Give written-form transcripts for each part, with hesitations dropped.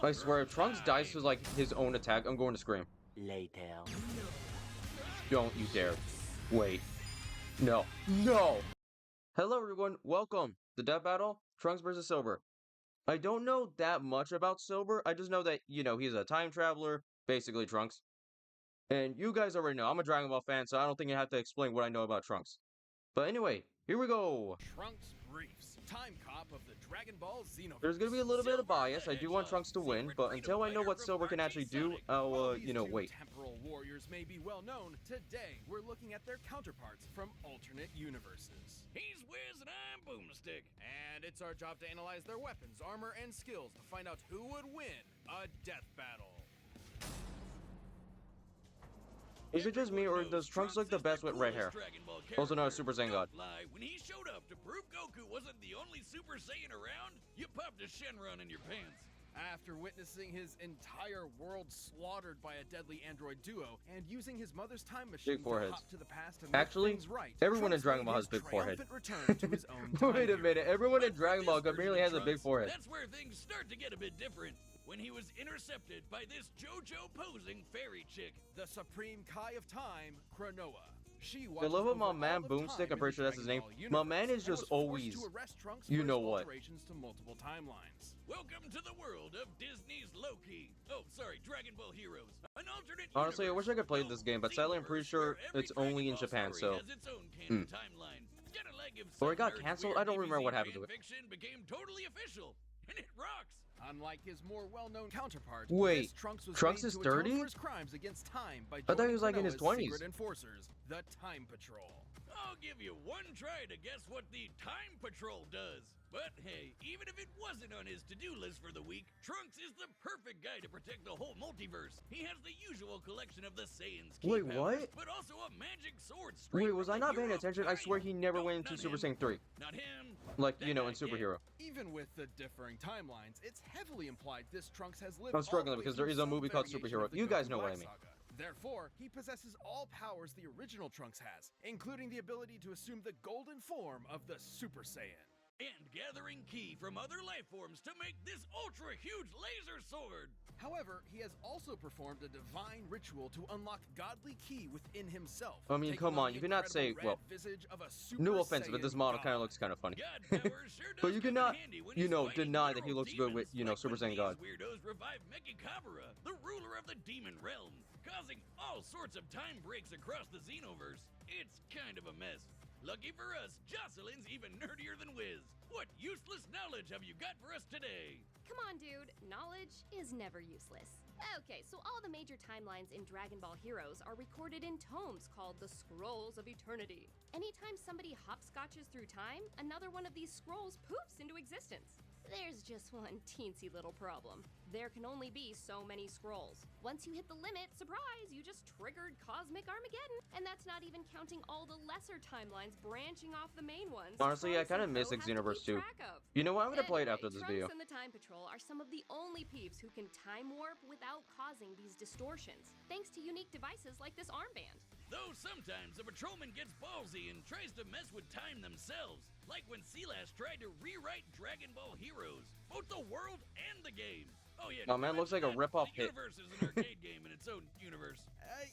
I swear, if Trunks dies to like his own attack, I'm going to scream. Later. Don't you dare. Wait. No. No! Hello everyone, welcome! The Death Battle, Trunks vs. Silver. I don't know that much about Silver, I just know that, he's a time traveler, basically Trunks. And you guys already know, I'm a Dragon Ball fan, so I don't think I have to explain what I know about Trunks. But anyway, here we go! Trunks Briefs, time cop of the Dragon Ball Xenoverse. There's gonna be a little bit of bias, I do want Trunks to win, but until I know what Silver can actually do, I'll, wait. Temporal warriors may be well known. Today, we're looking at their counterparts from alternate universes. He's Wiz and I'm Boomstick. And it's our job to analyze their weapons, armor, and skills to find out who would win a death battle. Is it just me, or does Trunks look the best with red hair? Also known as Super Saiyan God. When he showed up to prove Goku wasn't the only Super Saiyan around, you popped a Shenron in your pants. After witnessing his entire world slaughtered by a deadly android duo, and using his mother's time machine Big foreheads. to hop to the past and make Actually, things right, everyone in Trunks Dragon Ball made has his big forehead. triumphant return to his own time Wait a minute, period. everyone in But Dragon for Ball this merely version has of a big Trunks, forehead. That's where things start to get a bit different. When he was intercepted by this JoJo posing fairy chick. The Supreme Kai of Time, Cronoa. She I love it, my man Boomstick, I'm pretty sure that's his name. My man is just always, you know what. To multiple timelines. Welcome to the world of Disney's Loki. Oh, sorry, Dragon Ball Heroes. An alternate Honestly, I wish I could play universe. this game, but sadly I'm pretty sure Xenoverse, where it's every only in Dragon Japan, Ball story so. has its own canon timeline. Kinda like if Or it some got nerd's canceled? weird I don't remember BBC what happened to it. fanfiction became totally official, and it rocks. Unlike his more well-known counterpart, Wait, this Trunks was Trunks made is to atone 30? for his crimes against time by I thought he was, like, in his joining 20s. Secret enforcers, the Time Patrol. I'll give you one try to guess what the Time Patrol does. But hey, even if it wasn't on his to-do list for the week, Trunks is the perfect guy to protect the whole multiverse. He has the usual collection of the Saiyans' key Wait, powers, what? but also a magic sword straight Wait, was from I the not paying hero of attention? I swear he Gaia. never No, went into not Super him. Saiyan 3. Not him. Like, That in guy, yeah. Superhero. Even with the differing timelines, it's heavily implied this Trunks has lived I'm struggling all the way because there through is a some movie called variation Superhero. of the You guys Goku know what I Black mean. Saga. Therefore, he possesses all powers the original Trunks has, including the ability to assume the golden form of the Super Saiyan. And gathering ki from other life forms to make this ultra-huge laser sword. However, he has also performed a divine ritual to unlock godly ki within himself. I mean, taking come on, the you cannot say, incredible well, red visage of a no Super offense, but this Saiyan model kind of god. looks kind of funny. God powers sure But does you come in cannot, handy when he's fighting deny that he literal looks good with, demons, Super like Saiyan when God. these weirdos revive Mechikabura, the ruler of the demon realm, causing all sorts of time breaks across the Xenoverse. It's kind of a mess. Lucky for us, Jocelyn's even nerdier than Wiz. What useless knowledge have you got for us today? Come on, dude. Knowledge is never useless. Okay, so all the major timelines in Dragon Ball Heroes are recorded in tomes called the Scrolls of Eternity. Anytime somebody hopscotches through time, another one of these scrolls poofs into existence. There's just one teensy little problem. There can only be so many scrolls. Once you hit the limit, surprise, you just triggered Cosmic Armageddon. And that's not even counting all the lesser timelines branching off the main ones. Honestly, I Trunks kind of and miss Co have to Xenoverse keep 2. track of. You know what, I'm gonna play it after this video. Trunks and the Time Patrol are some of the only peeps who can time warp without causing these distortions, thanks to unique devices like this armband. Though sometimes a patrolman gets ballsy and tries to mess with time themselves, like when Silas tried to rewrite Dragon Ball Heroes, both the world and the game. Oh yeah, Oh, man, looks like a rip-off The hit. universe is an arcade game in its own universe.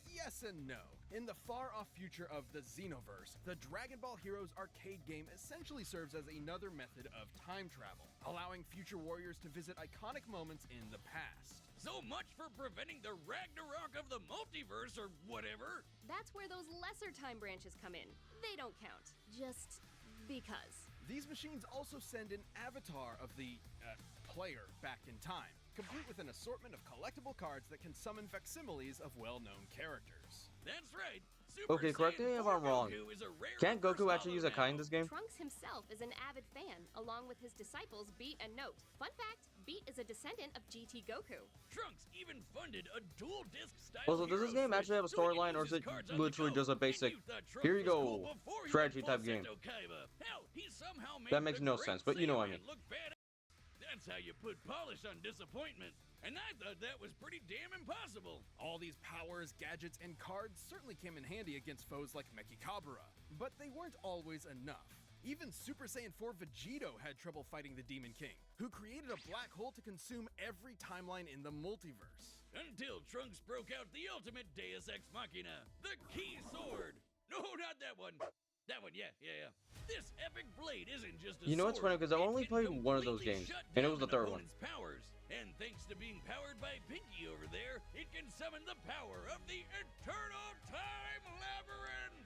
Yes and no. In the far-off future of the Xenoverse, the Dragon Ball Heroes arcade game essentially serves as another method of time travel, allowing future warriors to visit iconic moments in the past. So much for preventing the Ragnarok of the multiverse or whatever. That's where those lesser time branches come in. They don't count. Just because. These machines also send an avatar of the player back in time, complete with an assortment of collectible cards that can summon facsimiles of well-known characters. That's right. Super Okay, correct me Saiyan if 4 I'm wrong. Goku is a rare Can't Goku reverse actually use a hollow Kai in now. this game? Trunks himself is an avid fan, along with his disciples Beat and Note. Fun fact, Beat is a descendant of GT Goku. Trunks even funded a dual disc style. Also, does this hero game actually have a switch so he can storyline, or use is his it cards on the literally go. just a And basic, you thought Trunks here you was cool go, before he strategy went type game? Falsetto Kaiba. Hell, he somehow made That makes the no Great sense, but you know what I Saiyaman mean. look badass. That's how you put polish on disappointment. And I thought that was pretty damn impossible. All these powers, gadgets, and cards certainly came in handy against foes like Mechikabura, but they weren't always enough. Even Super Saiyan 4 Vegito had trouble fighting the Demon King, who created a black hole to consume every timeline in the multiverse. Until Trunks broke out the ultimate Deus Ex Machina, the Key Sword. No, not that one. That one, yeah. This epic blade isn't just a You know what's funny? sword. Because I It only can played one of those completely games, shut and it was down the third an one. opponent's powers. And thanks to being powered by Pinky over there, it can summon the power of the Eternal Time Labyrinth!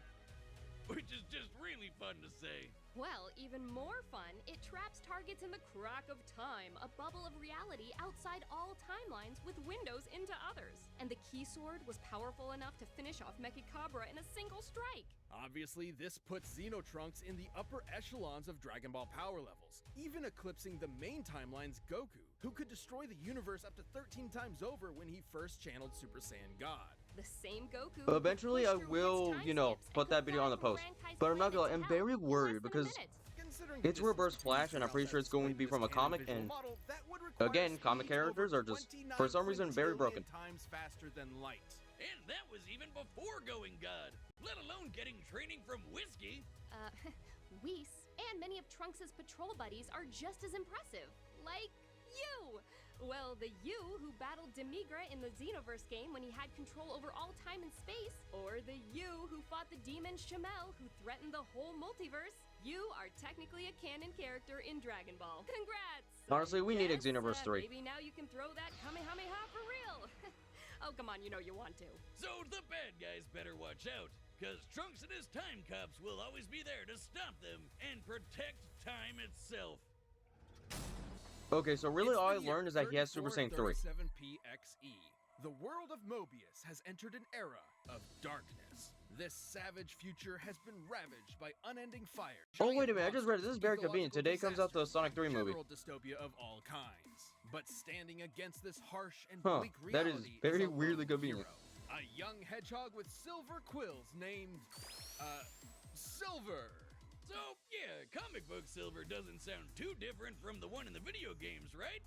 Which is just really fun to say. Well, even more fun, it traps targets in the crack of time, a bubble of reality outside all timelines with windows into others. And the Key Sword was powerful enough to finish off Mechikabra in a single strike. Obviously, this puts Xenotrunks in the upper echelons of Dragon Ball power levels, even eclipsing the main timeline's Goku, who could destroy the universe up to 13 times over when he first channeled Super Saiyan God. The same Goku. Eventually, who I pushed through will, his time you know, skips and put that could video on fly the from post. Rankai's But I'm not planet gonna, I'm to very Hell in worried less than a because minute. Considering it's the Reverse distance Flash, between and I'm pretty sure it's going to be displayed from a in this canon comic, visual and model, that would require again, comic speed characters over are just, for some reason, very 29 broken. times faster than light. And that was even before going God, let alone getting training from Whiskey. Whis and many of Trunks' patrol buddies are just as impressive. Like you! Well, the you who battled Demigra in the Xenoverse game when he had control over all time and space, or the you who fought the demon Shamel who threatened the whole multiverse. You are technically a canon character in Dragon Ball. Congrats! Honestly, we need a Yes, Xenoverse 3. Maybe now you can throw that Kamehameha for real. Oh, come on, you know you want to. So the bad guys better watch out, cause Trunks and his time cops will always be there to stop them and protect time itself. Okay, so really It's all the I year learned is that he has Super Saiyan 3. 3437PXE. The world of Mobius has entered an era of darkness. This savage future has been ravaged by unending fire. Oh, wait a giant minute, I just read it. This is very monsters, convenient. ecological Today comes out the disasters, Sonic 3 movie. general dystopia of all kinds. But standing against this harsh and Huh, bleak that is reality very a weirdly lone convenient. hero. A young hedgehog with silver quills named, Silver. So yeah, comic book Silver doesn't sound too different from the one in the video games, right?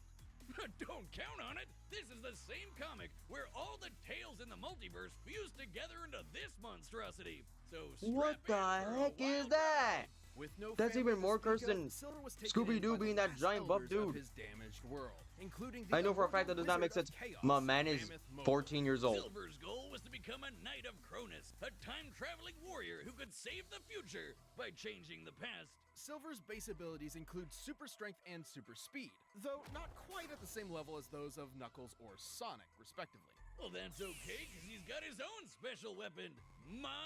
Don't count on it! This is the same comic where all the tales in the multiverse fuse together into this monstrosity. So What strap the in for a heck is wild that? ride. With no That's family even to more speak cursed of, than Silver was taken Scooby-Doo in by being the that last giant buff elders of dude. his damaged world, including the I know for a immortal fact that does not make wizard sense. of chaos, My man is Mammoth Mogul. 14 years old. Silver's goal was to become a Knight of Cronus, a time-traveling warrior who could save the future by changing the past. Silver's base abilities include super strength and super speed, though not quite at the same level as those of Knuckles or Sonic, respectively. Well, that's okay, because he's got his own special weapon.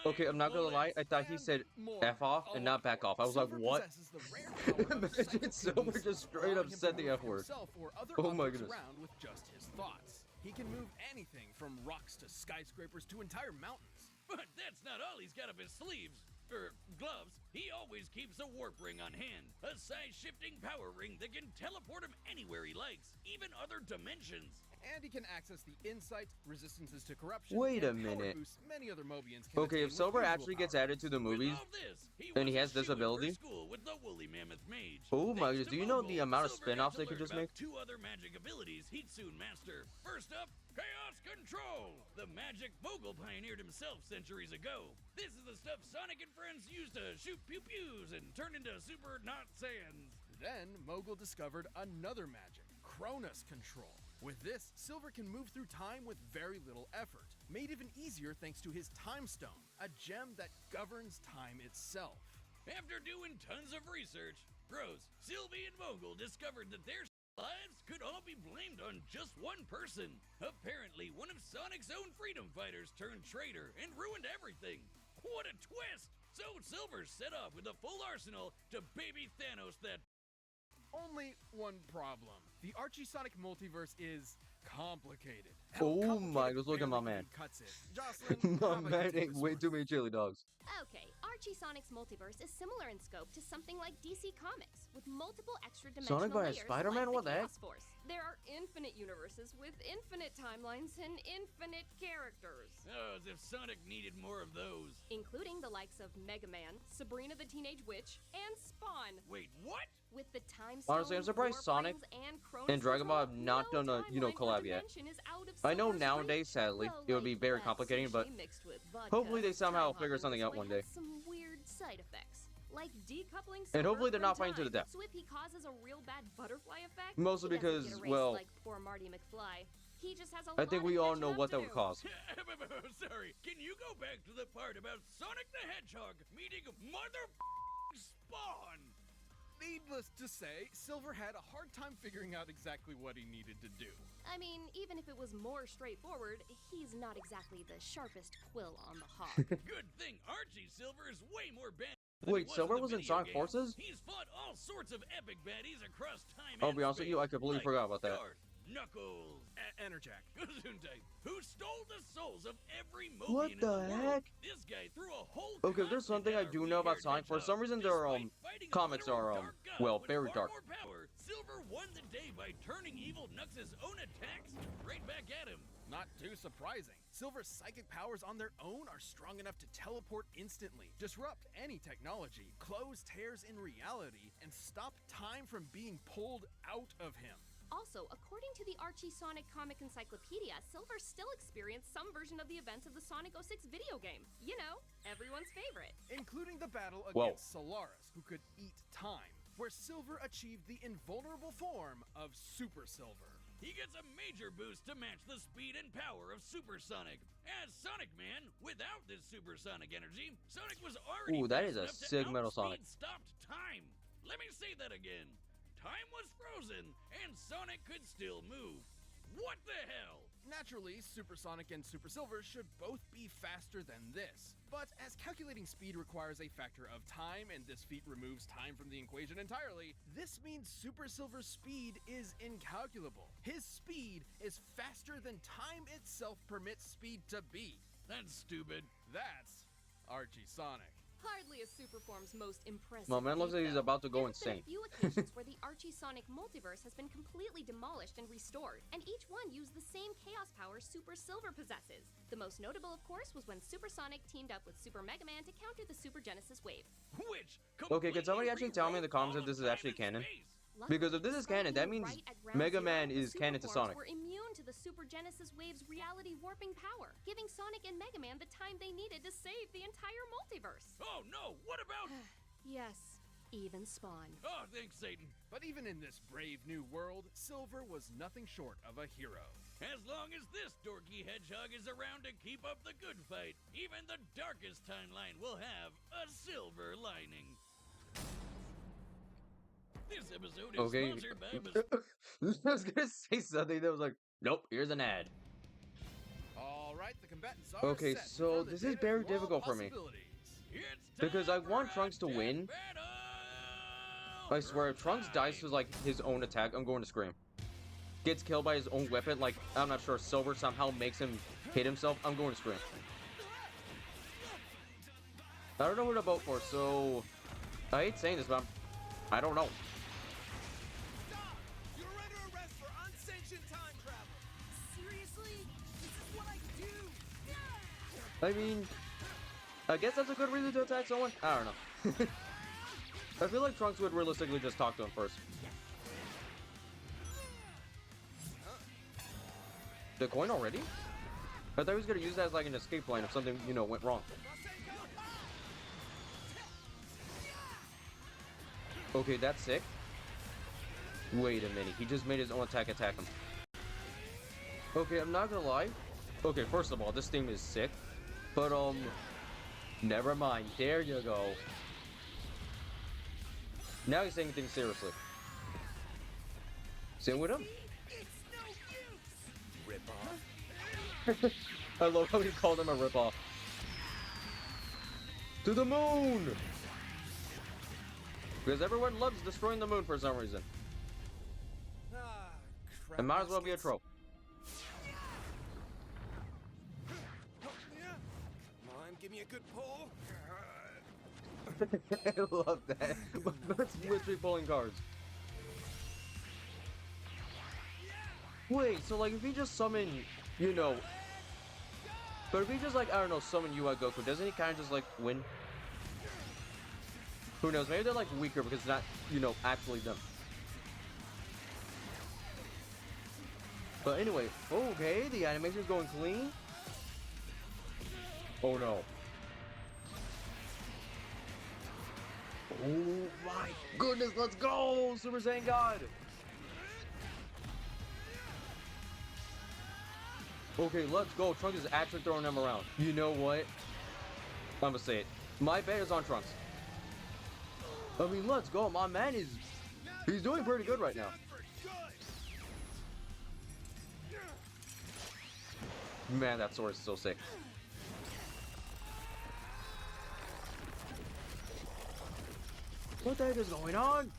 Okay, I'm not gonna lie. I thought he said F off and not back off. I was like, Silver what? possesses the rare power of Imagine Silver psychokinesis, just straight up allowing him said to the move F word. himself or other Oh my objects goodness. around with just his thoughts. He can move anything from rocks to skyscrapers to entire mountains. But that's not all he's got up his sleeves. Gloves. He always keeps a warp ring on hand. A size-shifting power ring that can teleport him anywhere he likes, even other dimensions. And he can access the insight, resistances to corruption, Wait a and power minute. boosts many other Mobians can Okay, attain if with Silver usual actually gets powers. added to the With movies, all this, and he was a has this shoo-in for ability? School with the woolly mammoth mage. Oh my Thanks goodness, to do you know the Mogul, amount of Silver spin-offs got they to could just learn make? about 2 other magic abilities he'd soon master. First up, Chaos Control! The magic Mogul pioneered himself centuries ago. This is the stuff Sonic and friends used to shoot pew-pews and turn into Super Not Saiyans. Then Mogul discovered another magic, Cronus Control. With this, Silver can move through time with very little effort, made even easier thanks to his Time Stone, a gem that governs time itself. After doing tons of research, Gross, Sylvie, and Mogul discovered that their lives could all be blamed on just one person. Apparently, one of Sonic's own freedom fighters turned traitor and ruined everything. What a twist! So Silver set off with a full arsenal to baby Thanos that. Only one problem. The Archie Sonic multiverse is complicated. Oh my gosh, look at my man. Cuts it. Jocelyn, My how about you man take ate this way one? too many chili dogs. Okay, Archie Sonic's multiverse is similar in scope to something like DC Comics, with multiple extra dimensional Sonic by a layers Spider-Man? like What the heck? Chaos Force. There are infinite universes with infinite timelines and infinite characters, Oh, as if Sonic needed more of those. including the likes of Mega Man, Sabrina the Teenage Witch, and Spawn. Wait, what? With the time Honestly, I'm Stone, surprised Warp Sonic Rings, and Cronus and Dragon Ball have Control, not no done a, you know, timeline or collab yet. dimension is out of I know Silver's nowadays, reach. sadly, Well, it would be like very that complicated, but sushi mixed with vodka. hopefully they somehow Time figure hopping something this out way one day. has some weird side effects. like decoupling And Silver hopefully they're from not fighting to the time. death. So if he causes a real bad butterfly effect, Mostly he doesn't because, get erased well, like poor Marty McFly. He just has a I think lot we of all catching know up what to that would do. cause. Sorry, can you go back to the part about Sonic the Hedgehog meeting Mother Spawn? Needless to say, Silver had a hard time figuring out exactly what he needed to do. I mean, even if it was more straightforward, he's not exactly the sharpest quill on the hog. Good thing Archie Silver is way more bad. Wait, Silver was in Sonic Forces? He's fought all sorts of epic baddies across time. I'll and be honest with you, I space, completely like forgot about that. Darth, Knuckles, Enerjack. Gesundheit, who stole the souls of every What Mobian in the world. heck? This guy threw a whole Okay, if there's something I do know about Sonic, for some reason their comics are well, very dark. More power, Silver won the day by turning evil Knux's own attacks right back at him. Not too surprising. Silver's psychic powers on their own are strong enough to teleport instantly, disrupt any technology, close tears in reality, and stop time from being pulled out of him. Also, according to the Archie Sonic Comic Encyclopedia, Silver still experienced some version of the events of the Sonic 06 video game. You know, everyone's favorite. Including the battle Whoa. against Solaris, who could eat time, where Silver achieved the invulnerable form of Super Silver. He gets a major boost to match the speed and power of Super Sonic. As Sonic Man, without this supersonic energy, Sonic was already Ooh, that fast is a enough to sick Metal outspeed Sonic. stopped time. Let me say that again. Time was frozen, and Sonic could still move. What the hell? Naturally, Super Sonic and Super Silver should both be faster than this. But as calculating speed requires a factor of time, and this feat removes time from the equation entirely, this means Super Silver's speed is incalculable. His speed is faster than time itself permits speed to be. That's stupid. That's Archie Sonic. Hardly a super form's most impressive. My man looks feat, like he's though. about to go There have been insane. a few occasions where the Archie Sonic multiverse has been completely demolished and restored, and each one used the same chaos power Super Silver possesses. The most notable, of course, was when Super Sonic teamed up with Super Mega Man to counter the Super Genesis wave. Which Okay, can somebody completely actually tell me in the comments rewrote if this is all of actually time and canon? space. Because if Luckily, this is despite canon, that being means right at ground Mega zero, Man the is canon to Superforms Sonic. were immune to the Super Genesis wave's reality warping power, giving Sonic and Mega Man the time they needed to save the entire multiverse. Oh no, what about... Yes, even Spawn. Oh, thanks, Satan. But even in this brave new world, Silver was nothing short of a hero. As long as this dorky hedgehog is around to keep up the good fight, even the darkest timeline will have a silver lining. This episode is Okay. sponsored by I was gonna say something that was like, nope, here's an ad. All right, the combatants are Okay, set so for the this is data very through all difficult for me. possibilities. It's Because time I want for Trunks to a win. battle! I swear, if Trunks dies to like his own attack, I'm going to scream. Gets killed by his own weapon, like I'm not sure, Silver somehow makes him hit himself, I'm going to scream. I don't know who to vote for, so I hate saying this, but I don't know. Stop! You're under arrest for unsanctioned time travel. Seriously? This is what I do. I mean, I guess that's a good reason to attack someone. I don't know. I feel like Trunks would realistically just talk to him first. The coin already? I thought he was gonna use that as like an escape plan if something, you know, went wrong. Okay, that's sick. Wait a minute, he just made his own attack attack him. Okay, I'm not gonna lie. Okay, first of all, this theme is sick. But, never mind. There you go. Now he's taking things seriously. Same with him? It's no use. Rip off. I love how he called him a ripoff. To the moon! Because everyone loves destroying the moon for some reason. Ah, crap. It might as well be a trope. Yeah. Come on, give me a good pull. I love that. That's literally pulling cards. Wait, so like if he just summon, you know... But if he just like, I don't know, summon UI Goku, doesn't he kind of just like win? Who knows, maybe they're like weaker because it's not, you know, actually them. But anyway, okay, the animation's going clean. Oh no. Oh my goodness, let's go! Super Saiyan God! Okay, let's go. Trunks is actually throwing them around. You know what? I'm gonna say it. My bet is on Trunks. I mean, let's go. My man is... He's doing pretty good right now. Man, that sword is so sick. What the heck is going on?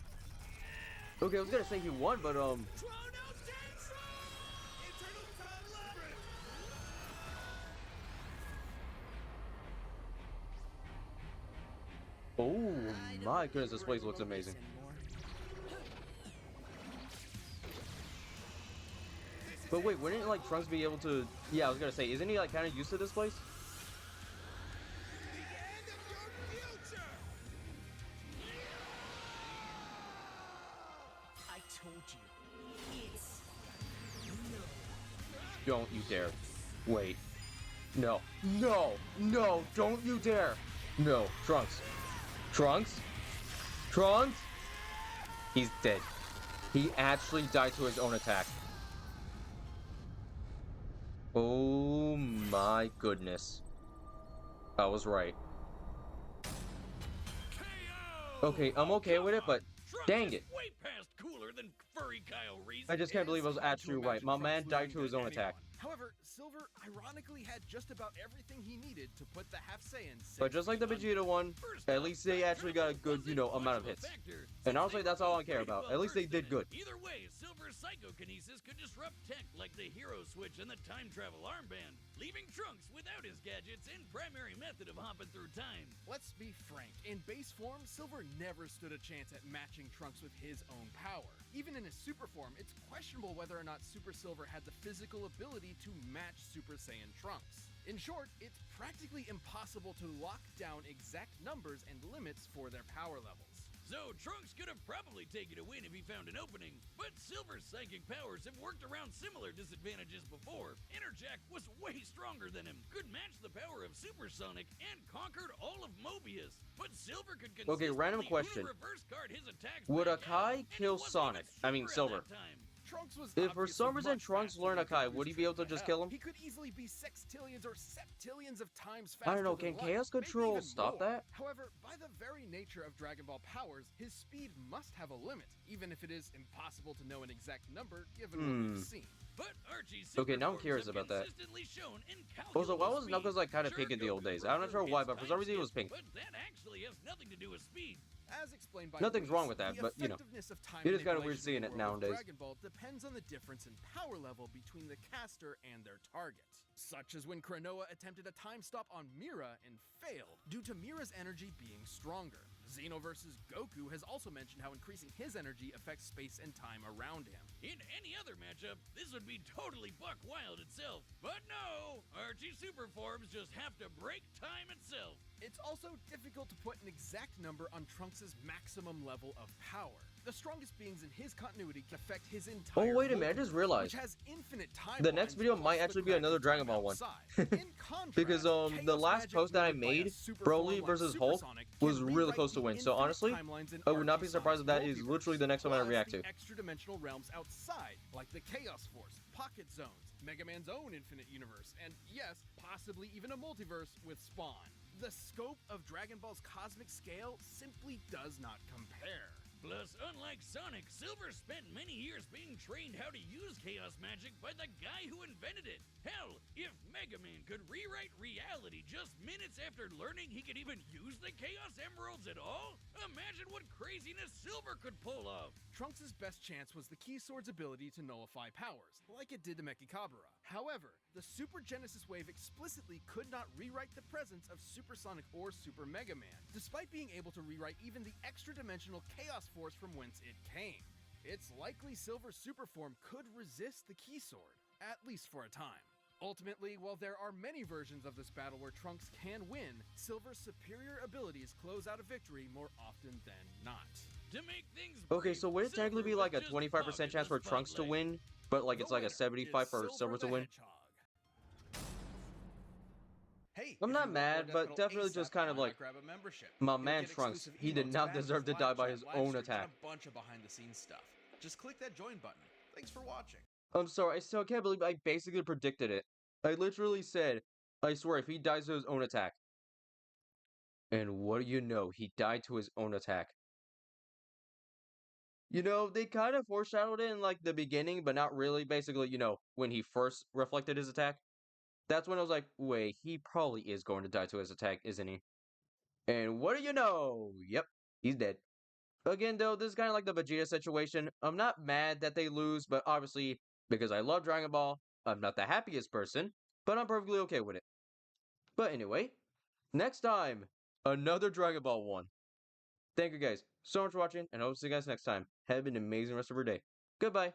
Okay, I was gonna say he won, but oh my goodness, this place looks amazing. But wait, wouldn't like Trunks be able to? Yeah, I was gonna say, isn't he like kind of used to this place? I told you. It's Don't you dare. Wait. No. No. No. Don't you dare. No. Trunks. Trunks? Trunks? He's dead. He actually died to his own attack. Oh my goodness. I was right. Okay, I'm okay with it, but dang it. Way past cooler than furry Kyle Reese. I just can't believe I was actually right. My man died to his own attack. However, Silver ironically had just about everything he needed to put the half Saiyans. But just like the Vegeta one, at least they actually got a good, you know, amount of hits. And honestly, that's all I care about. At least they did good. Either way, Silver's psychokinesis could disrupt tech like the Hero Switch and the Time Travel Armband, leaving Trunks without his gadgets and primary method of hopping through time. Let's be frank, in base form, Silver never stood a chance at matching Trunks with his own power. Even in his super form, it's questionable whether or not Super Silver had the physical ability to match Super Saiyan Trunks. In short, it's practically impossible to lock down exact numbers and limits for their power levels. So Trunks could have probably taken a win if he found an opening, but Silver's psychic powers have worked around similar disadvantages before. Enerjack was way stronger than him, could match the power of Supersonic, and conquered all of Mobius. But Silver could Okay, random question. reverse card his attacks. Would back Akai out, and kill he wasn't Sonic? even I mean, stronger at Silver. that time. Trunks was If for some obviously reason much Trunks faster learned than Akai, Goku's would he be able to straight just up. kill him? He could easily be sextillions or septillions of times faster. I don't know, than can light, Chaos maybe Control even stop more. that? However, by the very nature of Dragon Ball powers, his speed must have a limit, even if it is impossible to know an exact number given what we've seen. But Archie's Okay, now I'm superforms curious have about that. consistently shown Also, why was incalculable Knuckles like kind of speed. pink in the Sure, old days? Goku I'm not sure why, gets but for some reason he was time pink. skip, But that actually has nothing to do with speed. As explained by Nothing's Whis, wrong with that, the but, you know, effectiveness of time it is kinda weird manipulation seeing in it the world of nowadays. Dragon Ball depends on the difference in power level between the caster and their target. Such as when Kranoa attempted a time stop on Mira and failed, due to Mira's energy being stronger. Xenoverse's Goku has also mentioned how increasing his energy affects space and time around him. In any other matchup, this would be totally buck wild itself. But no, Archie super forms just have to break time itself. It's also difficult to put an exact number on Trunks' maximum level of power. The strongest beings in his continuity can affect his entire Oh, wait a minute, I multiverse, just realized. which has infinite The next timelines video plus might the actually be another crack Dragon Ball one. outside. In contrast, Because the Chaos last Magic post that I wielded by a made, super Broly form like versus Hulk, Supersonic, was can really rewrite close to the win. So infinite honestly, timelines in I would not be Archie surprised if that Sonic's is multiverse, literally the next one I plus react the to. extra-dimensional realms outside, like the Chaos Force, Pocket Zones, Mega Man's own infinite universe, and yes, possibly even a multiverse with Spawn. The scope of Dragon Ball's cosmic scale simply does not compare. Plus, unlike Sonic, Silver spent many years being trained how to use chaos magic by the guy who invented it. Hell, if Mega Man could rewrite reality just minutes after learning he could even use the Chaos Emeralds at all, imagine what craziness Silver could pull off. Trunks' best chance was the Key Sword's ability to nullify powers, like it did to Mechikabura. However, the Super Genesis Wave explicitly could not rewrite the presence of Supersonic or Super Mega Man, despite being able to rewrite even the extra-dimensional Chaos Force from whence it came. It's likely Silver's super form could resist the Key Sword, at least for a time. Ultimately, while there are many versions of this battle where Trunks can win, Silver's superior abilities close out a victory more often than not. To make things Okay, brief, so would it technically be Silver like a was just 25% hogging chance the for Trunks to spotlight. win, but like it's The like a winner 75 is for Silver to the win? Hedgehog. Hey, I'm If not you want more mad, Death but Metal definitely ASAP, just kind of why not like grab a membership? my You'll man get Trunks. exclusive He did emotes, not badges, deserve to live die by chat, his live own streams, attack. and a bunch of behind the scenes stuff. Just click that join button. Thanks for watching. I'm sorry, I still can't believe I basically predicted it. I literally said, I swear, if he dies to his own attack. And what do you know? He died to his own attack. You know, they kind of foreshadowed it in like the beginning, but not really. Basically, you know, when he first reflected his attack. That's when I was like, wait, he probably is going to die to his attack, isn't he? And what do you know? Yep, he's dead. Again, though, this is kind of like the Vegeta situation. I'm not mad that they lose, but obviously, because I love Dragon Ball, I'm not the happiest person, but I'm perfectly okay with it. But anyway, next time, another Dragon Ball one. Thank you guys so much for watching, and I hope to see you guys next time. Have an amazing rest of your day. Goodbye.